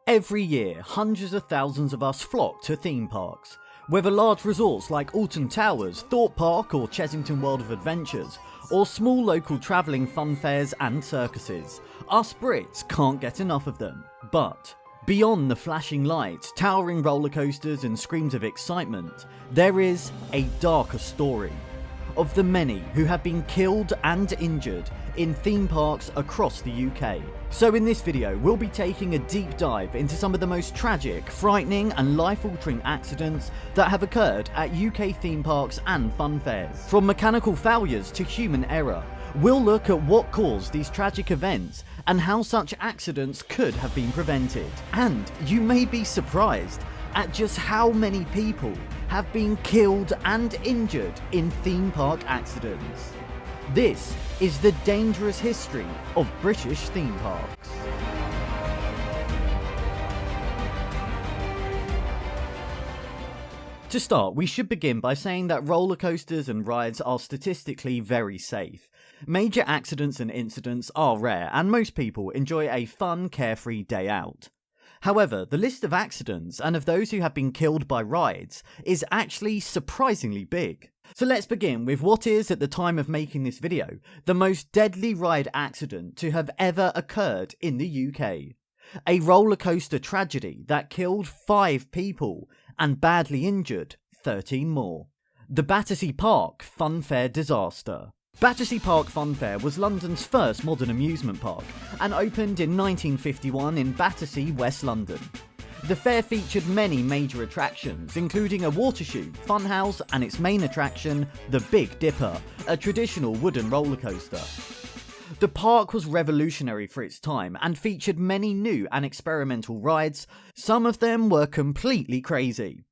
Every year, hundreds of thousands of us flock to theme parks. Whether large resorts like Alton Towers, Thorpe Park or Chessington World of Adventures, or small local travelling fun fairs and circuses, us Brits can't get enough of them. But beyond the flashing lights, towering roller coasters and screams of excitement, there is a darker story of the many who have been killed and injured in theme parks across the UK. So in this video, we'll be taking a deep dive into some of the most tragic, frightening and life-altering accidents that have occurred at UK theme parks and fun fairs. From mechanical failures to human error, we'll look at what caused these tragic events and how such accidents could have been prevented. And you may be surprised at just how many people have been killed and injured in theme park accidents. This is the dangerous history of British theme parks. To start, we should begin by saying that roller coasters and rides are statistically very safe. Major accidents and incidents are rare, and most people enjoy a fun, carefree day out. However, the list of accidents and of those who have been killed by rides is actually surprisingly big. So let's begin with what is, at the time of making this video, the most deadly ride accident to have ever occurred in the UK. A roller coaster tragedy that killed 5 people and badly injured 13 more. The Battersea Paark Funfair Disaster. Battersea Paark Funfair was London's first modern amusement park and opened in 1951 in Battersea, West London. The fair featured many major attractions, including a water shoot, funhouse and its main attraction, the Big Dipper, a traditional wooden roller coaster. The park was revolutionary for its time and featured many new and experimental rides. Some of them were completely crazy.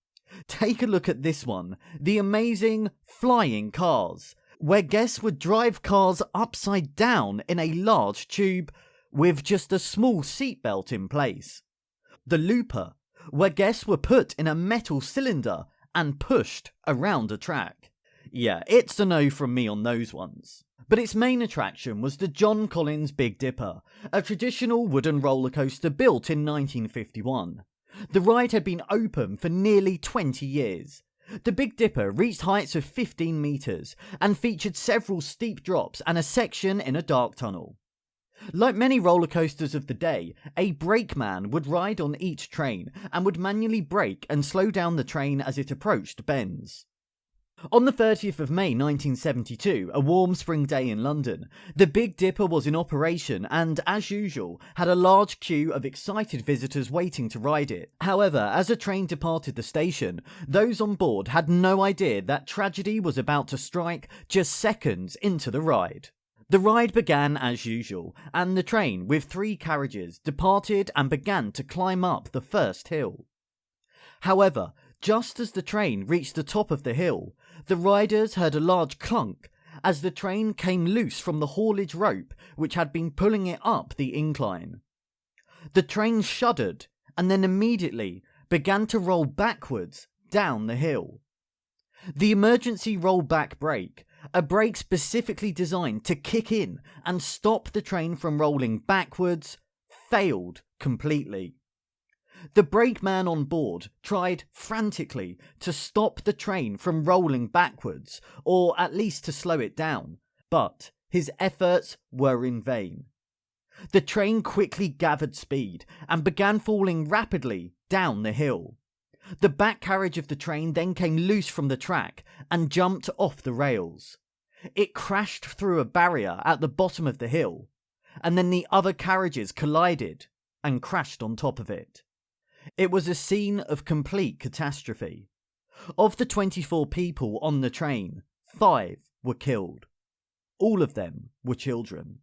Take a look at this one, the amazing Flying Cars, where guests would drive cars upside down in a large tube with just a small seatbelt in place. The Looper, where guests were put in a metal cylinder and pushed around a track. Yeah, it's a no from me on those ones. But its main attraction was the John Collins Big Dipper, a traditional wooden roller coaster built in 1951. The ride had been open for nearly 20 years. The Big Dipper reached heights of 15 metres and featured several steep drops and a section in a dark tunnel. Like many roller coasters of the day, a brakeman would ride on each train and would manually brake and slow down the train as it approached bends. On the 30th of May 1972, a warm spring day in London, the Big Dipper was in operation and, as usual, had a large queue of excited visitors waiting to ride it. However, as a train departed the station, those on board had no idea that tragedy was about to strike just seconds into the ride. The ride began as usual, and the train, with 3 carriages, departed and began to climb up the first hill. However, just as the train reached the top of the hill, the riders heard a large clunk as the train came loose from the haulage rope which had been pulling it up the incline. The train shuddered and then immediately began to roll backwards down the hill. The emergency rollback brake, a brake specifically designed to kick in and stop the train from rolling backwards, failed completely. The brakeman on board tried frantically to stop the train from rolling backwards, or at least to slow it down, but his efforts were in vain. The train quickly gathered speed and began falling rapidly down the hill. The back carriage of the train then came loose from the track and jumped off the rails. It crashed through a barrier at the bottom of the hill, and then the other carriages collided and crashed on top of it. It was a scene of complete catastrophe. Of the 24 people on the train, 5 were killed. All of them were children.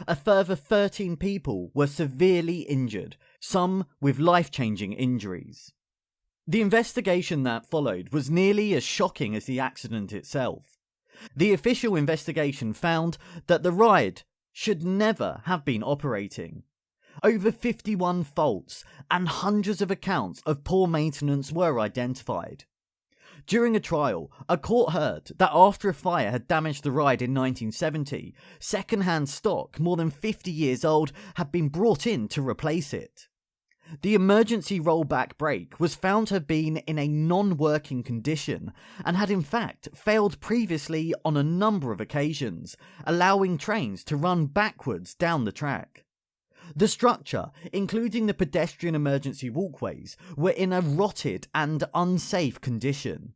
A further 13 people were severely injured, some with life-changing injuries. The investigation that followed was nearly as shocking as the accident itself. The official investigation found that the ride should never have been operating. Over 51 faults and hundreds of accounts of poor maintenance were identified. During a trial, a court heard that after a fire had damaged the ride in 1970, second-hand stock more than 50 years old had been brought in to replace it. The emergency rollback brake was found to have been in a non-working condition and had in fact failed previously on a number of occasions, allowing trains to run backwards down the track. The structure, including the pedestrian emergency walkways, were in a rotted and unsafe condition.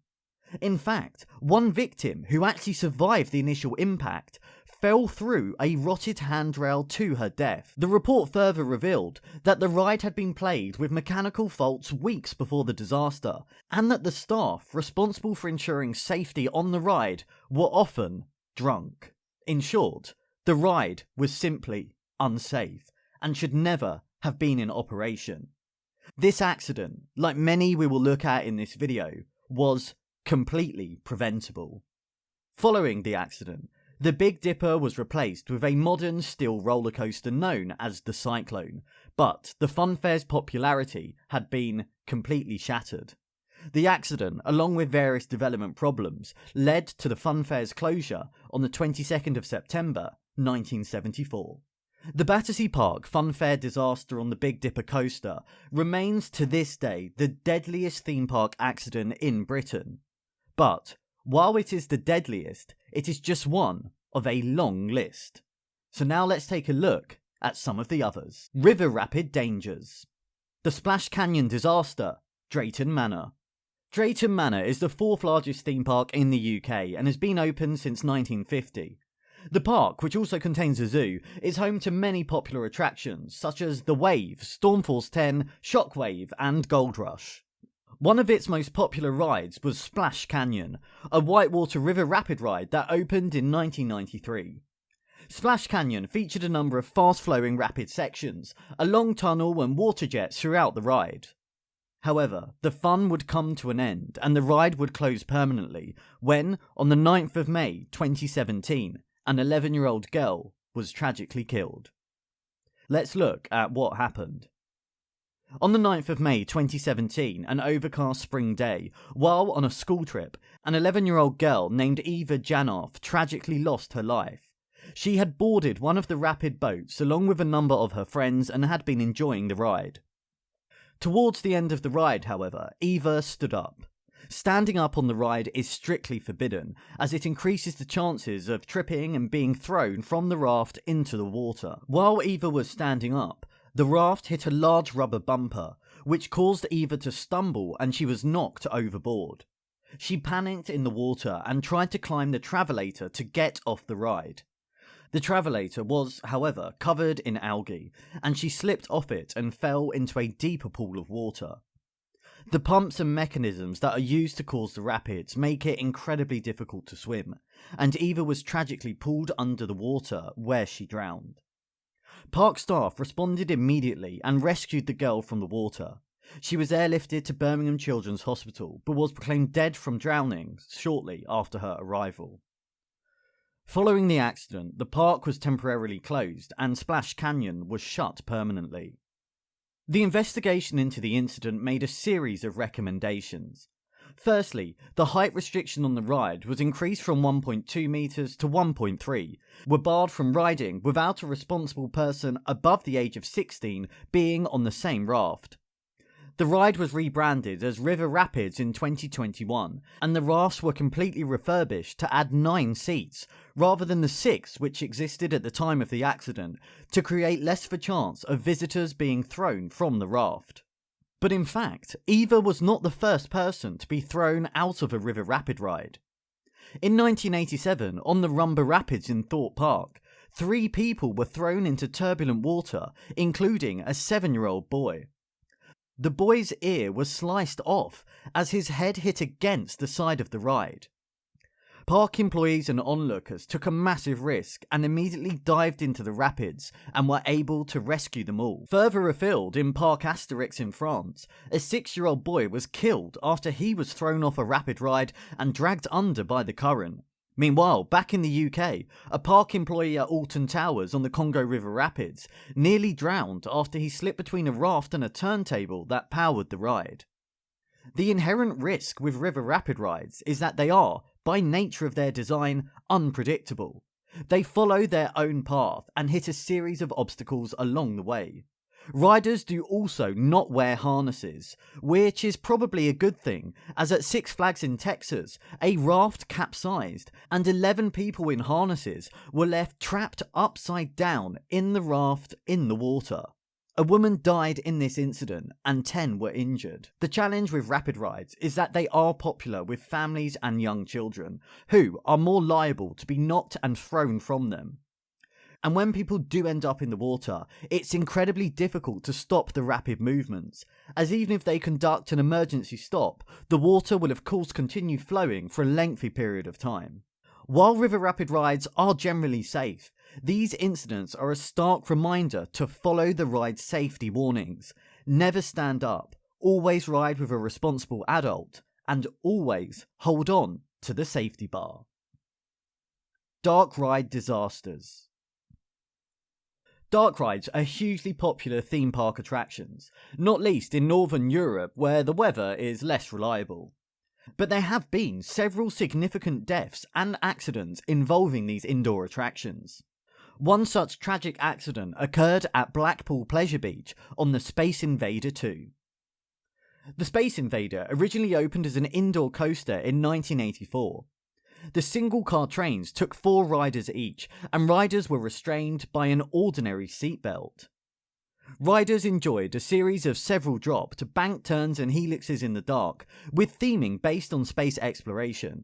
In fact, one victim, who actually survived the initial impact, fell through a rotted handrail to her death. The report further revealed that the ride had been plagued with mechanical faults weeks before the disaster, and that the staff responsible for ensuring safety on the ride were often drunk. In short, the ride was simply unsafe and should never have been in operation. This accident, like many we will look at in this video, was completely preventable. Following the accident, the Big Dipper was replaced with a modern steel roller coaster known as the Cyclone, but the Funfair's popularity had been completely shattered. The accident, along with various development problems, led to the Funfair's closure on the 22nd of September 1974. The Battersea Paark Funfair Disaster on the Big Dipper coaster remains to this day the deadliest theme park accident in Britain. But while it is the deadliest, it is just one of a long list. So now let's take a look at some of the others. River Rapid Dangers. The Splash Canyon Disaster, Drayton Manor. Drayton Manor is the fourth largest theme park in the UK and has been open since 1950. The park, which also contains a zoo, is home to many popular attractions such as The Wave, Stormforce 10, Shockwave and Gold Rush. One of its most popular rides was Splash Canyon, a whitewater river rapid ride that opened in 1993. Splash Canyon featured a number of fast-flowing rapid sections, a long tunnel and water jets throughout the ride. However, the fun would come to an end and the ride would close permanently when, on the 9th of May 2017, an 11-year-old girl was tragically killed. Let's look at what happened. On the 9th of May 2017, an overcast spring day, while on a school trip, an 11-year-old girl named Eva Janoff tragically lost her life. She had boarded one of the rapid boats along with a number of her friends and had been enjoying the ride. Towards the end of the ride, however, Eva stood up. Standing up on the ride is strictly forbidden, as it increases the chances of tripping and being thrown from the raft into the water. While Eva was standing up, the raft hit a large rubber bumper, which caused Eva to stumble and she was knocked overboard. She panicked in the water and tried to climb the travelator to get off the ride. The travelator was, however, covered in algae, and she slipped off it and fell into a deeper pool of water. The pumps and mechanisms that are used to cause the rapids make it incredibly difficult to swim, and Eva was tragically pulled under the water where she drowned. Park staff responded immediately and rescued the girl from the water. She was airlifted to Birmingham Children's Hospital, but was proclaimed dead from drowning shortly after her arrival. Following the accident, the park was temporarily closed and Splash Canyon was shut permanently. The investigation into the incident made a series of recommendations. Firstly, the height restriction on the ride was increased from 1.2 metres to 1.3, were barred from riding without a responsible person above the age of 16 being on the same raft. The ride was rebranded as River Rapids in 2021, and the rafts were completely refurbished to add 9 seats, rather than the 6 which existed at the time of the accident, to create less of a chance of visitors being thrown from the raft. But in fact, Eva was not the first person to be thrown out of a river rapid ride. In 1987, on the Rumba Rapids in Thorpe Park, 3 people were thrown into turbulent water, including a 7-year-old boy. The boy's ear was sliced off as his head hit against the side of the ride. Park employees and onlookers took a massive risk and immediately dived into the rapids and were able to rescue them all. Further afield, in Parc Astérix in France, a 6-year-old boy was killed after he was thrown off a rapid ride and dragged under by the current. Meanwhile, back in the UK, a park employee at Alton Towers on the Congo River Rapids nearly drowned after he slipped between a raft and a turntable that powered the ride. The inherent risk with river rapid rides is that they are, by nature of their design, unpredictable. They follow their own path and hit a series of obstacles along the way. Riders do also not wear harnesses, which is probably a good thing, as at Six Flags in Texas, a raft capsized and 11 people in harnesses were left trapped upside down in the raft in the water. A woman died in this incident and 10 were injured. The challenge with rapid rides is that they are popular with families and young children, who are more liable to be knocked and thrown from them. And when people do end up in the water, it's incredibly difficult to stop the rapid movements, as even if they conduct an emergency stop, the water will of course continue flowing for a lengthy period of time. While river rapid rides are generally safe, these incidents are a stark reminder to follow the ride's safety warnings. Never stand up, always ride with a responsible adult, and always hold on to the safety bar. Dark ride disasters. Dark rides are hugely popular theme park attractions, not least in Northern Europe where the weather is less reliable. But there have been several significant deaths and accidents involving these indoor attractions. One such tragic accident occurred at Blackpool Pleasure Beach on the Space Invader 2. The Space Invader originally opened as an indoor coaster in 1984. The single-car trains took 4 riders each, and riders were restrained by an ordinary seatbelt. Riders enjoyed a series of several dropped, bank turns and helixes in the dark, with theming based on space exploration.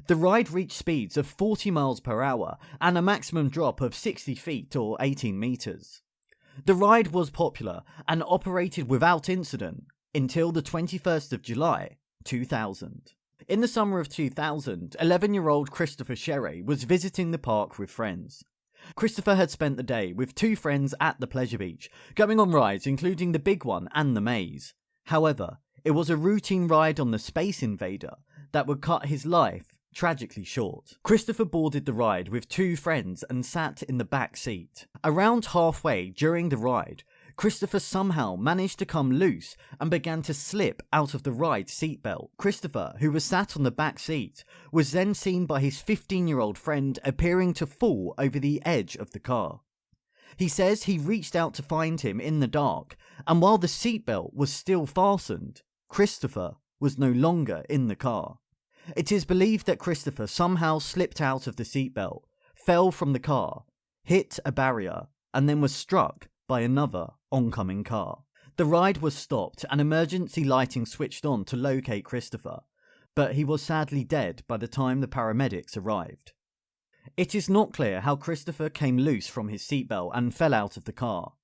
The ride reached speeds of 40 miles per hour and a maximum drop of 60 feet or 18 meters. The ride was popular and operated without incident until the 21st of July, 2000. In the summer of 2000, 11-year-old Christopher Sherry was visiting the park with friends. Christopher had spent the day with 2 friends at the pleasure beach, going on rides including the big one and the maze. However, it was a routine ride on the Space Invader that would cut his life tragically short. Christopher boarded the ride with 2 friends and sat in the back seat. Around halfway during the ride, Christopher somehow managed to come loose and began to slip out of the ride seatbelt. Christopher, who was sat on the back seat, was then seen by his 15-year-old friend appearing to fall over the edge of the car. He says he reached out to find him in the dark, and while the seatbelt was still fastened, Christopher was no longer in the car. It is believed that Christopher somehow slipped out of the seatbelt, fell from the car, hit a barrier, and then was struck by another oncoming car. The ride was stopped and emergency lighting switched on to locate Christopher, but he was sadly dead by the time the paramedics arrived. It is not clear how Christopher came loose from his seatbelt and fell out of the car.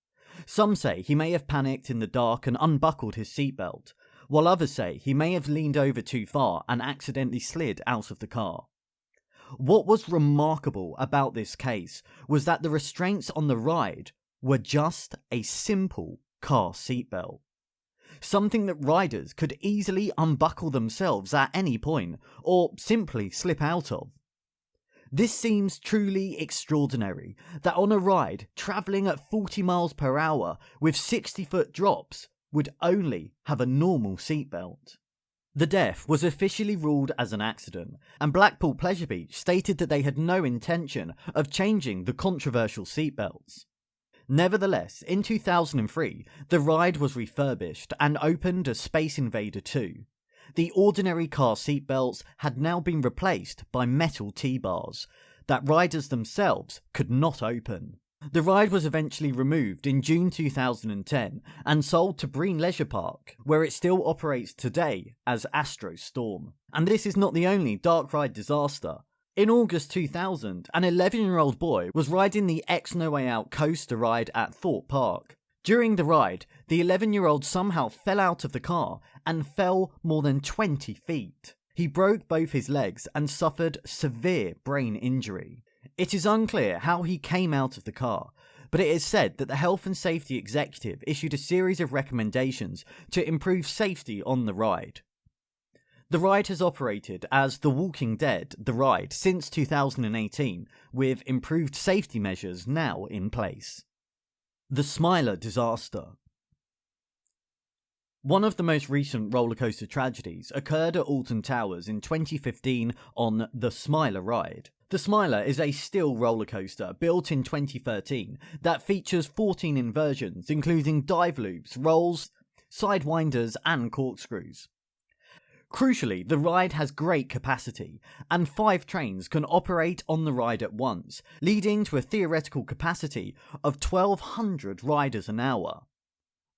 Some say he may have panicked in the dark and unbuckled his seatbelt, while others say he may have leaned over too far and accidentally slid out of the car. What was remarkable about this case was that the restraints on the ride were just a simple car seatbelt. Something that riders could easily unbuckle themselves at any point, or simply slip out of. This seems truly extraordinary, that on a ride travelling at 40 miles per hour with 60-foot drops would only have a normal seatbelt. The death was officially ruled as an accident, and Blackpool Pleasure Beach stated that they had no intention of changing the controversial seatbelts. Nevertheless, in 2003, the ride was refurbished and opened as Space Invader 2. The ordinary car seatbelts had now been replaced by metal T-bars that riders themselves could not open. The ride was eventually removed in June 2010 and sold to Breen Leisure Park, where it still operates today as Astro Storm. And this is not the only dark ride disaster. In August 2000, an 11-year-old boy was riding the X No Way Out coaster ride at Thorpe Park. During the ride, the 11-year-old somehow fell out of the car and fell more than 20 feet. He broke both his legs and suffered severe brain injury. It is unclear how he came out of the car, but it is said that the Health and Safety Executive issued a series of recommendations to improve safety on the ride. The ride has operated as The Walking Dead, the ride, since 2018, with improved safety measures now in place. The Smiler Disaster. One of the most recent rollercoaster tragedies occurred at Alton Towers in 2015 on the Smiler ride. The Smiler is a steel roller coaster built in 2013 that features 14 inversions, including dive loops, rolls, sidewinders, and corkscrews. Crucially, the ride has great capacity, and 5 trains can operate on the ride at once, leading to a theoretical capacity of 1,200 riders an hour.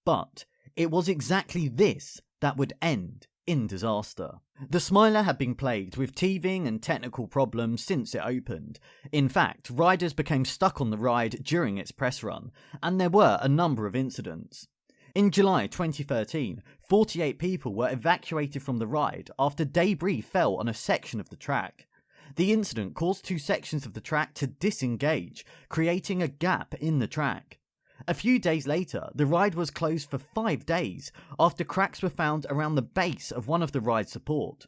But it was exactly this that would end in disaster. The Smiler had been plagued with teething and technical problems since it opened. In fact, riders became stuck on the ride during its press run, and there were a number of incidents. In July 2013, 48 people were evacuated from the ride after debris fell on a section of the track. The incident caused 2 sections of the track to disengage, creating a gap in the track. A few days later, the ride was closed for 5 days after cracks were found around the base of one of the ride's support.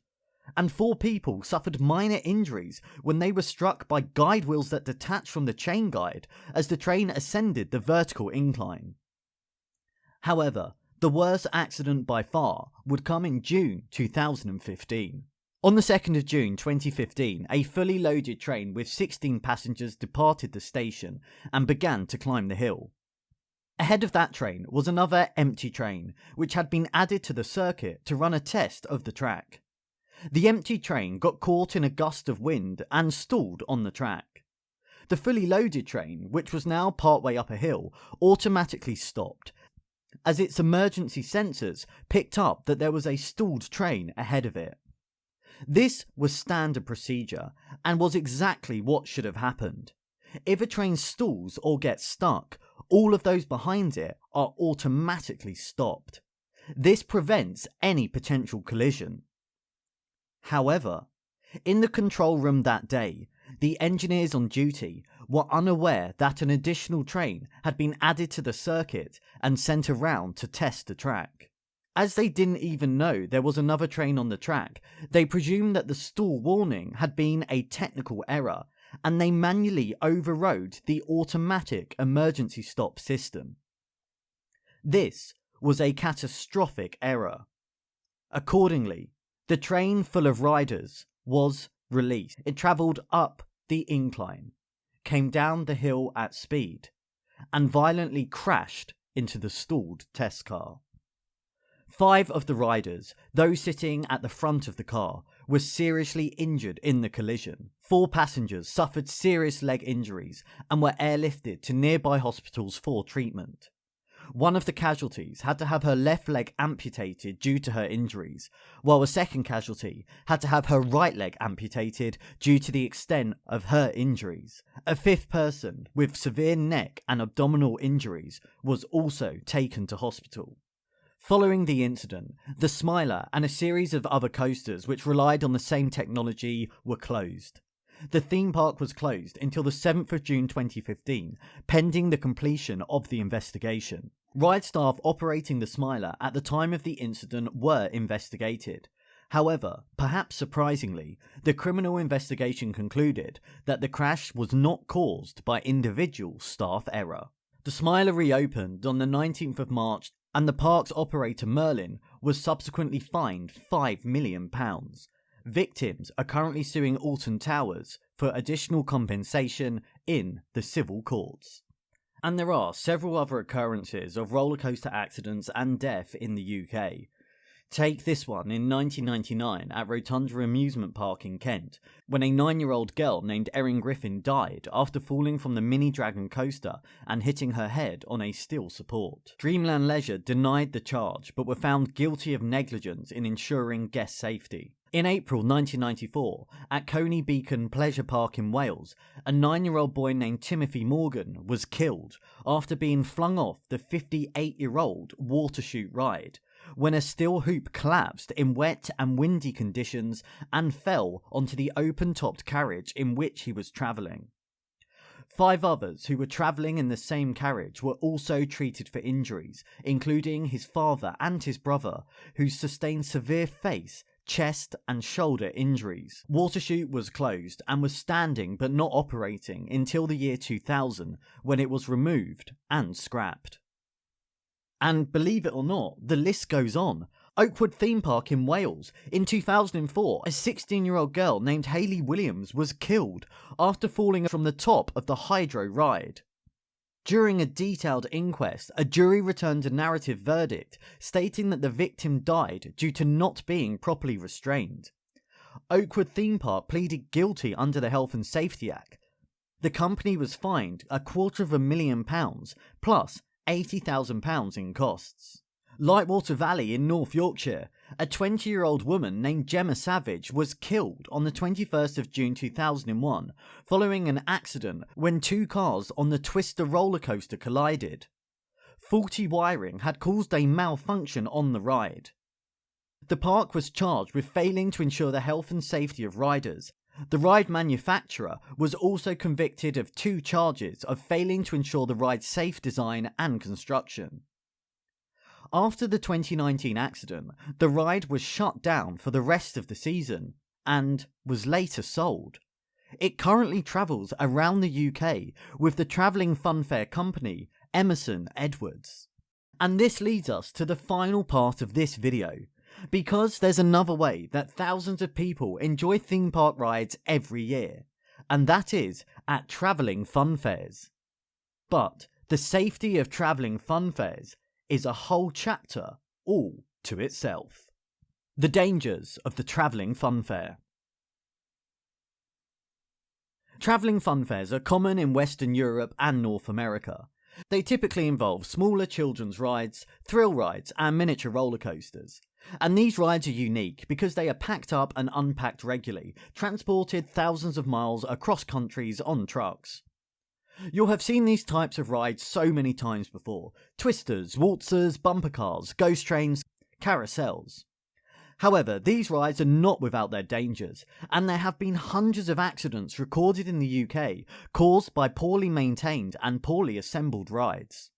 And 4 people suffered minor injuries when they were struck by guide wheels that detached from the chain guide as the train ascended the vertical incline. However, the worst accident by far would come in June 2015. On the 2nd of June 2015, a fully loaded train with 16 passengers departed the station and began to climb the hill. Ahead of that train was another empty train, which had been added to the circuit to run a test of the track. The empty train got caught in a gust of wind and stalled on the track. The fully loaded train, which was now partway up a hill, automatically stopped, as its emergency sensors picked up that there was a stalled train ahead of it. This was standard procedure, and was exactly what should have happened. If a train stalls or gets stuck, all of those behind it are automatically stopped. This prevents any potential collision. However, in the control room that day, the engineers on duty were unaware that an additional train had been added to the circuit and sent around to test the track. As they didn't even know there was another train on the track, they presumed that the stall warning had been a technical error, and they manually overrode the automatic emergency stop system. This was a catastrophic error. Accordingly, the train full of riders was released. It travelled up the incline, came down the hill at speed, and violently crashed into the stalled test car. 5 of the riders, those sitting at the front of the car, were seriously injured in the collision. 4 passengers suffered serious leg injuries and were airlifted to nearby hospitals for treatment. One of the casualties had to have her left leg amputated due to her injuries, while a second casualty had to have her right leg amputated due to the extent of her injuries. A 5th person with severe neck and abdominal injuries was also taken to hospital. Following the incident, the Smiler and a series of other coasters which relied on the same technology were closed. The theme park was closed until the 7th of June 2015, pending the completion of the investigation. Ride staff operating the Smiler at the time of the incident were investigated. However, perhaps surprisingly, the criminal investigation concluded that the crash was not caused by individual staff error. The Smiler reopened on the 19th of March, and the park's operator Merlin was subsequently fined £5 million. Victims are currently suing Alton Towers for additional compensation in the civil courts. And there are several other occurrences of rollercoaster accidents and death in the UK. Take this one in 1999 at Rotunda Amusement Park in Kent, when a 9-year-old girl named Erin Griffin died after falling from the Mini Dragon coaster and hitting her head on a steel support. Dreamland Leisure denied the charge but were found guilty of negligence in ensuring guest safety. In April 1994, at Coney Beacon Pleasure Park in Wales, a 9-year-old boy named Timothy Morgan was killed after being flung off the 58-year-old water chute ride, when a steel hoop collapsed in wet and windy conditions and fell onto the open-topped carriage in which he was travelling. 5 others who were travelling in the same carriage were also treated for injuries, including his father and his brother, who sustained severe face, chest and shoulder injuries. Water chute was closed and was standing but not operating until the year 2000, when it was removed and scrapped. And believe it or not, the list goes on. Oakwood Theme Park in Wales. In 2004, a 16-year-old girl named Hayley Williams was killed after falling from the top of the Hydro ride. During a detailed inquest, a jury returned a narrative verdict stating that the victim died due to not being properly restrained. Oakwood Theme Park pleaded guilty under the Health and Safety Act. The company was fined £250,000 plus £80,000 in costs. Lightwater Valley in North Yorkshire. A 20-year-old woman named Gemma Savage was killed on the 21st of June 2001 following an accident when two cars on the Twister rollercoaster collided. Faulty wiring had caused a malfunction on the ride. The park was charged with failing to ensure the health and safety of riders. The ride manufacturer was also convicted of 2 charges of failing to ensure the ride's safe design and construction. After the 2019 accident, the ride was shut down for the rest of the season and was later sold. It currently travels around the UK with the travelling funfair company Emerson Edwards. And this leads us to the final part of this video, because there's another way that thousands of people enjoy theme park rides every year, and that is at travelling funfairs. But the safety of travelling funfairs is a whole chapter all to itself. The dangers of the travelling funfair. Travelling funfairs are common in Western Europe and North America. They typically involve smaller children's rides, thrill rides and miniature roller coasters. And these rides are unique because they are packed up and unpacked regularly, transported thousands of miles across countries on trucks. You'll have seen these types of rides so many times before: twisters, waltzers, bumper cars, ghost trains, carousels. However, these rides are not without their dangers, and there have been hundreds of accidents recorded in the UK caused by poorly maintained and poorly assembled rides.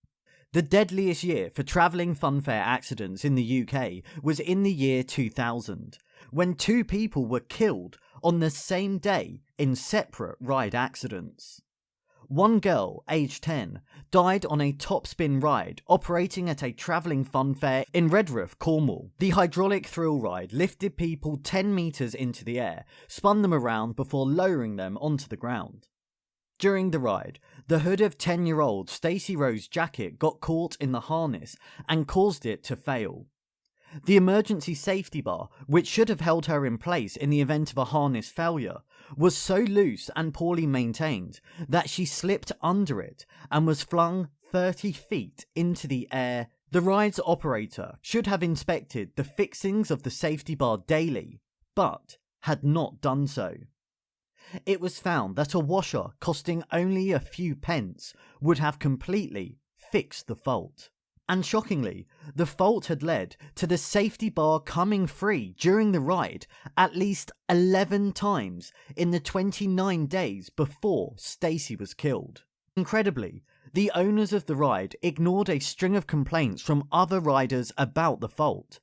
The deadliest year for travelling funfair accidents in the UK was in the year 2000, when 2 people were killed on the same day in separate ride accidents. One girl, aged 10, died on a topspin ride operating at a travelling funfair in Redruth, Cornwall. The hydraulic thrill ride lifted people 10 metres into the air, spun them around before lowering them onto the ground. During the ride, the hood of 10-year-old Stacey Rose's jacket got caught in the harness and caused it to fail. The emergency safety bar, which should have held her in place in the event of a harness failure, was so loose and poorly maintained that she slipped under it and was flung 30 feet into the air. The ride's operator should have inspected the fixings of the safety bar daily, but had not done so. It was found that a washer costing only a few pence would have completely fixed the fault. And shockingly, the fault had led to the safety bar coming free during the ride at least 11 times in the 29 days before Stacey was killed. Incredibly, the owners of the ride ignored a string of complaints from other riders about the fault.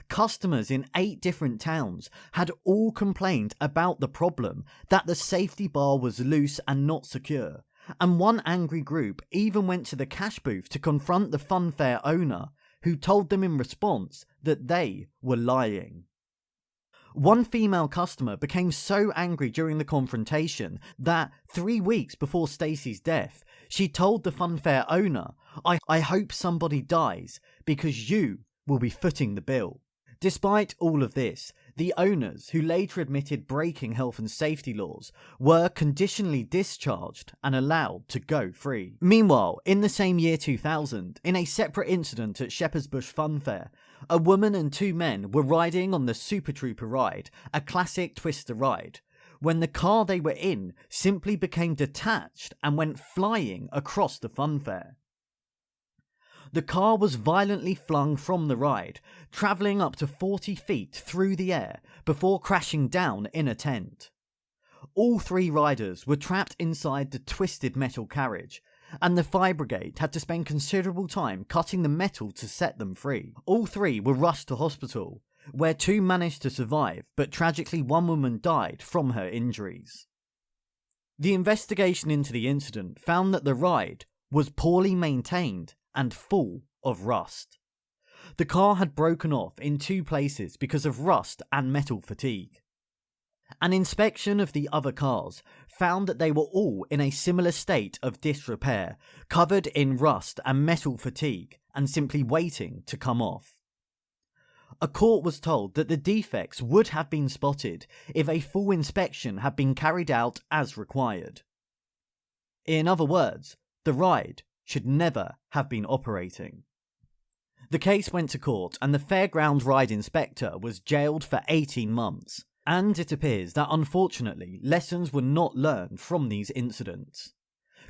Customers in 8 different towns had all complained about the problem, that the safety bar was loose and not secure. And one angry group even went to the cash booth to confront the funfair owner, who told them in response that they were lying. One female customer became so angry during the confrontation that 3 weeks before Stacey's death, she told the funfair owner, I hope somebody dies because you will be footing the bill. Despite all of this, the owners, who later admitted breaking health and safety laws, were conditionally discharged and allowed to go free. Meanwhile, in the same year 2000, in a separate incident at Shepherd's Bush Funfair, a woman and 2 men were riding on the Super Trooper ride, a classic twister ride, when the car they were in simply became detached and went flying across the funfair. The car was violently flung from the ride, travelling up to 40 feet through the air before crashing down in a tent. All 3 riders were trapped inside the twisted metal carriage, and the fire brigade had to spend considerable time cutting the metal to set them free. All 3 were rushed to hospital, where 2 managed to survive, but tragically one woman died from her injuries. The investigation into the incident found that the ride was poorly maintained and full of rust. The car had broken off in 2 places because of rust and metal fatigue. An inspection of the other cars found that they were all in a similar state of disrepair, covered in rust and metal fatigue, and simply waiting to come off. A court was told that the defects would have been spotted if a full inspection had been carried out as required. In other words, the ride should never have been operating. The case went to court and the fairground ride inspector was jailed for 18 months. And it appears that unfortunately lessons were not learned from these incidents.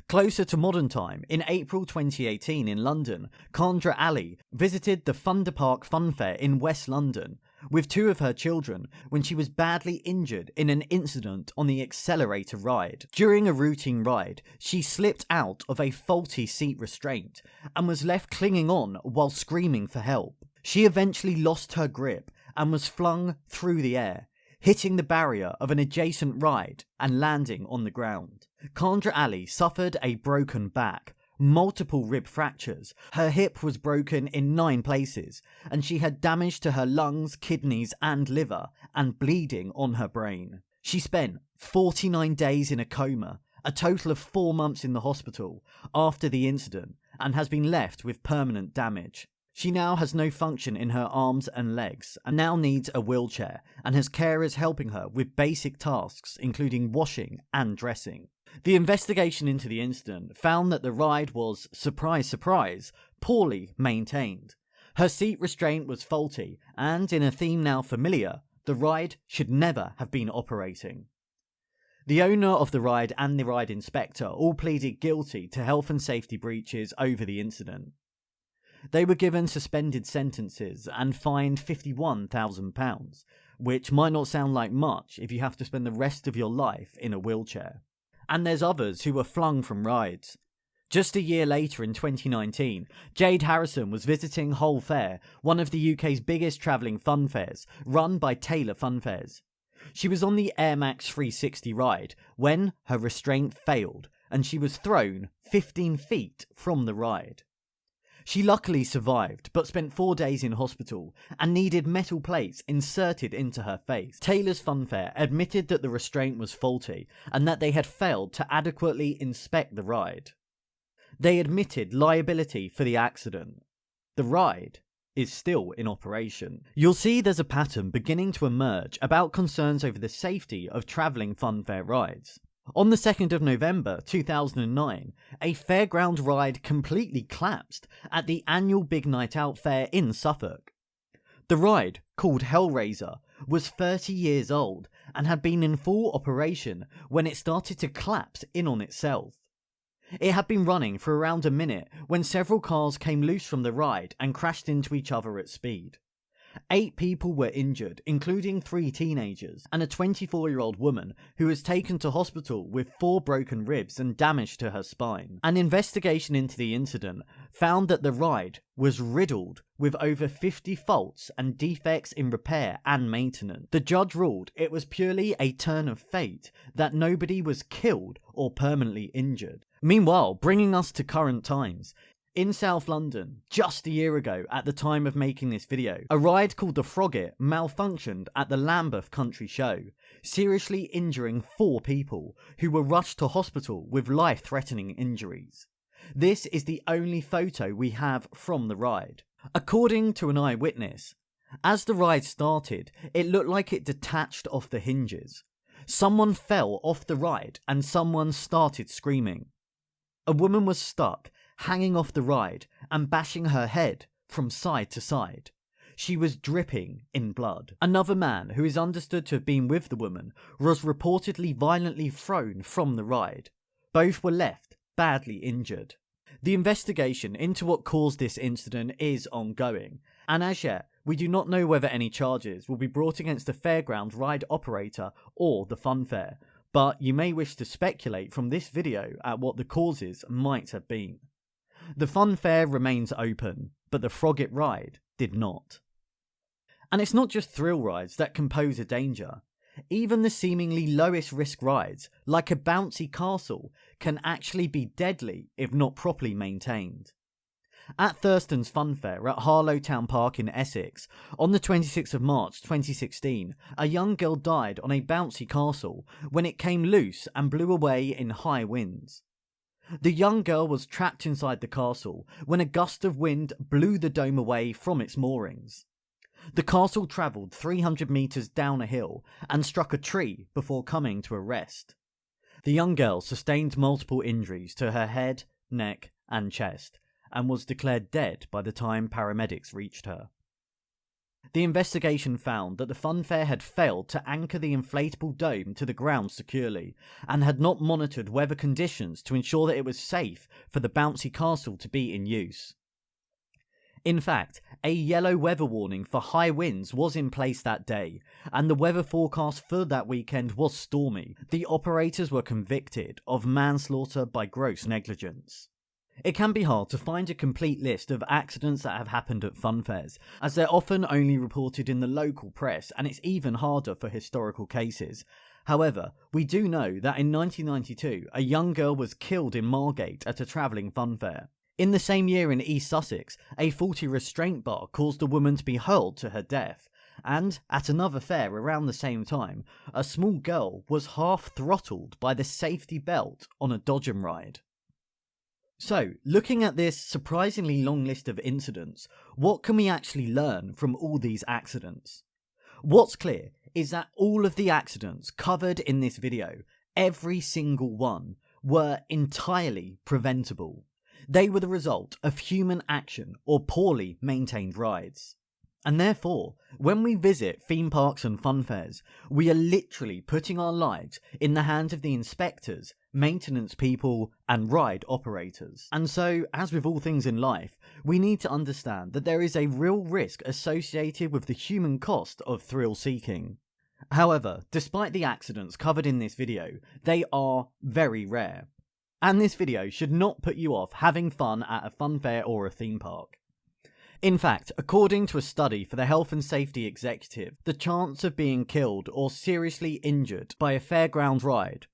Closer to modern time, in April 2018 in London, Chandra Ali visited the Thorpe Park Funfair in West London with 2 of her children when she was badly injured in an incident on the accelerator ride. During a routine ride, she slipped out of a faulty seat restraint and was left clinging on while screaming for help. She eventually lost her grip and was flung through the air, hitting the barrier of an adjacent ride and landing on the ground. Chandra Ali suffered a broken back, multiple rib fractures, her hip was broken in 9 places, and she had damage to her lungs, kidneys and liver, and bleeding on her brain. She spent 49 days in a coma, a total of 4 months in the hospital after the incident, and has been left with permanent damage. She now has no function in her arms and legs and now needs a wheelchair and has carers helping her with basic tasks including washing and dressing. The investigation into the incident found that the ride was, surprise surprise, poorly maintained. Her seat restraint was faulty and, in a theme now familiar, the ride should never have been operating. The owner of the ride and the ride inspector all pleaded guilty to health and safety breaches over the incident. They were given suspended sentences and fined £51,000, which might not sound like much if you have to spend the rest of your life in a wheelchair. And there's others who were flung from rides. Just a year later in 2019, Jade Harrison was visiting Hull Fair, one of the UK's biggest travelling fun fairs, run by Taylor Funfairs. She was on the Air Max 360 ride when her restraint failed and she was thrown 15 feet from the ride. She luckily survived, but spent 4 days in hospital and needed metal plates inserted into her face. Taylor's Funfair admitted that the restraint was faulty and that they had failed to adequately inspect the ride. They admitted liability for the accident. The ride is still in operation. You'll see there's a pattern beginning to emerge about concerns over the safety of travelling funfair rides. On the 2nd of November 2009, a fairground ride completely collapsed at the annual Big Night Out fair in Suffolk. The ride, called Hellraiser, was 30 years old and had been in full operation when it started to collapse in on itself. It had been running for around a minute when several cars came loose from the ride and crashed into each other at speed. 8 people were injured, including 3 teenagers, and a 24-year-old woman who was taken to hospital with 4 broken ribs and damage to her spine. An investigation into the incident found that the ride was riddled with over 50 faults and defects in repair and maintenance. The judge ruled it was purely a turn of fate that nobody was killed or permanently injured. Meanwhile, bringing us to current times, in South London, just a year ago at the time of making this video, a ride called the Frogget malfunctioned at the Lambeth Country Show, seriously injuring 4 people who were rushed to hospital with life-threatening injuries. This is the only photo we have from the ride. According to an eyewitness, as the ride started, it looked like it detached off the hinges. Someone fell off the ride and someone started screaming. A woman was stuck, hanging off the ride and bashing her head from side to side. She was dripping in blood. Another man, who is understood to have been with the woman, was reportedly violently thrown from the ride. Both were left badly injured. The investigation into what caused this incident is ongoing, and as yet, we do not know whether any charges will be brought against the fairground ride operator or the funfair, but you may wish to speculate from this video at what the causes might have been. The funfair remains open, but the Frogget ride did not. And it's not just thrill rides that can pose a danger. Even the seemingly lowest risk rides, like a bouncy castle, can actually be deadly if not properly maintained. At Thurston's Funfair at Harlow Town Park in Essex, on the 26th of March 2016, a young girl died on a bouncy castle when it came loose and blew away in high winds. The young girl was trapped inside the castle when a gust of wind blew the dome away from its moorings. The castle travelled 300 metres down a hill and struck a tree before coming to a rest. The young girl sustained multiple injuries to her head, neck and chest, and was declared dead by the time paramedics reached her. The investigation found that the funfair had failed to anchor the inflatable dome to the ground securely, and had not monitored weather conditions to ensure that it was safe for the bouncy castle to be in use. In fact, a yellow weather warning for high winds was in place that day, and the weather forecast for that weekend was stormy. The operators were convicted of manslaughter by gross negligence. It can be hard to find a complete list of accidents that have happened at funfairs, as they're often only reported in the local press, and it's even harder for historical cases. However, we do know that in 1992, a young girl was killed in Margate at a travelling funfair. In the same year in East Sussex, a faulty restraint bar caused a woman to be hurled to her death. And, at another fair around the same time, a small girl was half throttled by the safety belt on a dodgem ride. So, looking at this surprisingly long list of incidents, what can we actually learn from all these accidents? What's clear is that all of the accidents covered in this video, every single one, were entirely preventable. They were the result of human action or poorly maintained rides. And therefore, when we visit theme parks and funfairs, we are literally putting our lives in the hands of the inspectors, maintenance people, and ride operators. And so, as with all things in life, we need to understand that there is a real risk associated with the human cost of thrill seeking. However, despite the accidents covered in this video, they are very rare. And this video should not put you off having fun at a funfair or a theme park. In fact, according to a study for the Health and Safety Executive, the chance of being killed or seriously injured by a fairground ride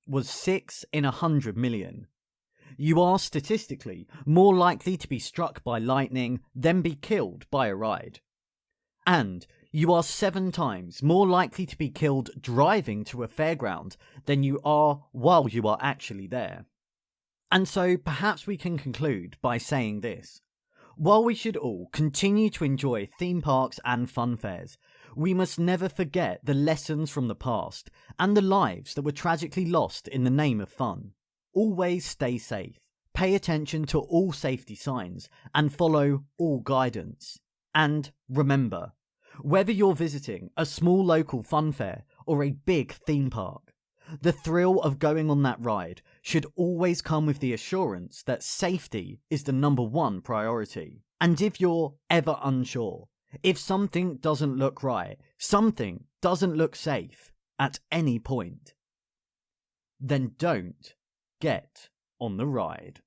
was 6 in 100 million. You are statistically more likely to be struck by lightning than be killed by a ride. And you are 7 times more likely to be killed driving to a fairground than you are while you are actually there. And so perhaps we can conclude by saying this. While we should all continue to enjoy theme parks and funfairs, we must never forget the lessons from the past and the lives that were tragically lost in the name of fun. Always stay safe, pay attention to all safety signs, and follow all guidance. And remember, whether you're visiting a small local funfair or a big theme park, the thrill of going on that ride should always come with the assurance that safety is the #1 priority. And if you're ever unsure, if something doesn't look right, something doesn't look safe at any point, then don't get on the ride.